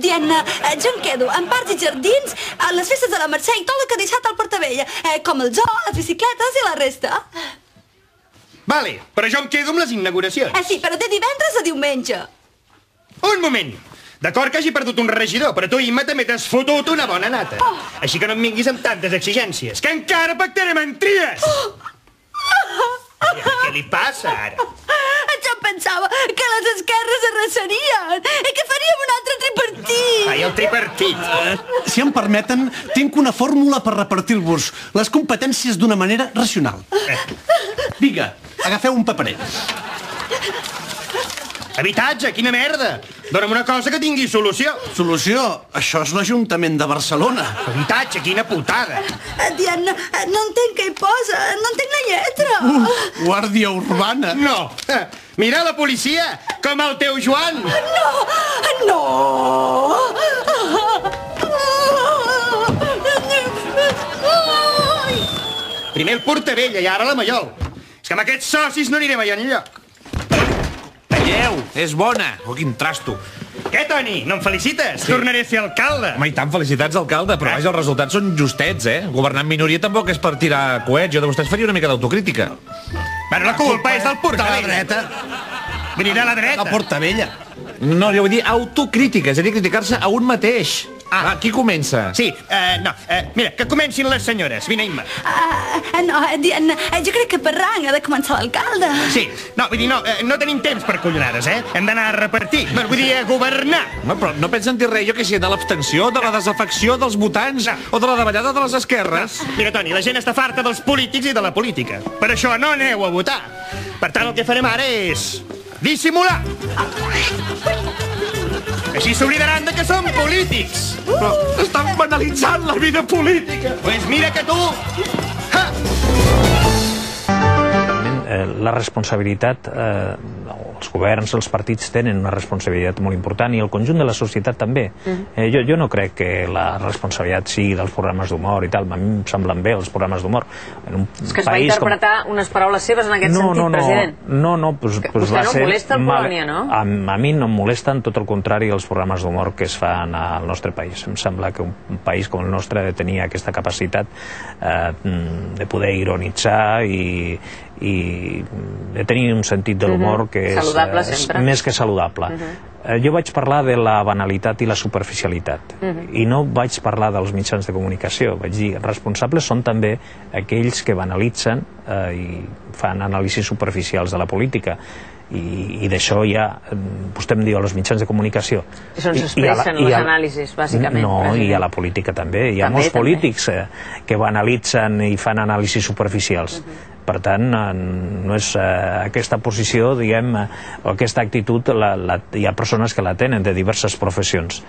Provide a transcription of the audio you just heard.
Diana, jo em quedo en parcs i jardins, a les festes de la Mercè i tot el que ha deixat al Portavella, com el zoo, les bicicletes i la resta. Vale, però jo em quedo amb les inauguracions. Sí, però de divendres a diumenge. Un moment. D'acord que hagi perdut un regidor, però tu, Imma, també t'has fotut una bona nata. Així que no em vinguis amb tantes exigències, que encara pactarem en tries! Què li passa, ara? Jo pensava que les esquerres arrasarien i que faríem un altre tripartit. Ai, el tripartit. Si em permeten, tinc una fórmula per repartir-vos les competències d'una manera racional. Vinga, agafeu un paperet. Habitatge, quina merda! Dóna'm una cosa que tingui solució. Solució? Això és l'Ajuntament de Barcelona. Habitatge, quina putada. Diana, no entenc què hi posa, no entenc la lletra. Guàrdia Urbana. No, mira la policia, com el teu Joan. No! Primer el Portavella i ara la Mallol. És que amb aquests socis no anirem allà enlloc. Talleu, és bona. Oh, quin trasto. Què, Toni? No em felicites? Sí. Tornaré a ser alcalde. Home, i tant, felicitats, alcalde, però vaja, els resultats són justets, Governar en minoria tampoc és per tirar coets. Jo de vostès faria una mica d'autocrítica. Bueno, la culpa és del Portavella. De la dreta. Venirà a la dreta. La Portavella. No, jo vull dir autocrítica, és a dir, criticar-se a un mateix. Va, qui comença? Sí, mira, que comencin les senyores. Vine, Imma. No, Diana, jo crec que per rang ha de començar l'alcalde. Sí, no, vull dir, no tenim temps per collonades, Hem d'anar a repartir, vull dir, a governar. Home, però no pensen dir res, jo que sé, de l'abstenció, de la desafecció dels votants o de la davallada de les esquerres. Mira, Toni, la gent està farta dels polítics i de la política. Per això no aneu a votar. Per tant, el que farem ara és dissimular. Així s'oblidaran de que som polítics. Però estan banalitzant la vida política. Pues mira que tu... Ha! La responsabilitat, els governs, els partits tenen una responsabilitat molt important i el conjunt de la societat també. Jo no crec que la responsabilitat sigui dels programes d'humor i tal. A mi em semblen bé els programes d'humor. És que es va interpretar unes paraules seves en aquest sentit, president. No, vostè no molesta el Polònia, no? A mi no em molesten, tot el contrari, els programes d'humor que es fan al nostre país. Em sembla que un país com el nostre ha de tenir aquesta capacitat de poder ironitzar i de tenir un sentit de l'humor que és més que saludable. Jo vaig parlar de la banalitat i la superficialitat i no vaig parlar dels mitjans de comunicació. Vaig dir, responsables són també aquells que banalitzen i fan anàlisis superficials de la política i d'això ja vostè em diu a els mitjans de comunicació. Això ens expressen les anàlisis, bàsicament. No, i a la política també. Hi ha molts polítics que banalitzen i fan anàlisis superficials. Per tant, no és aquesta posició, diguem, o aquesta actitud, hi ha persones que la tenen de diverses professions.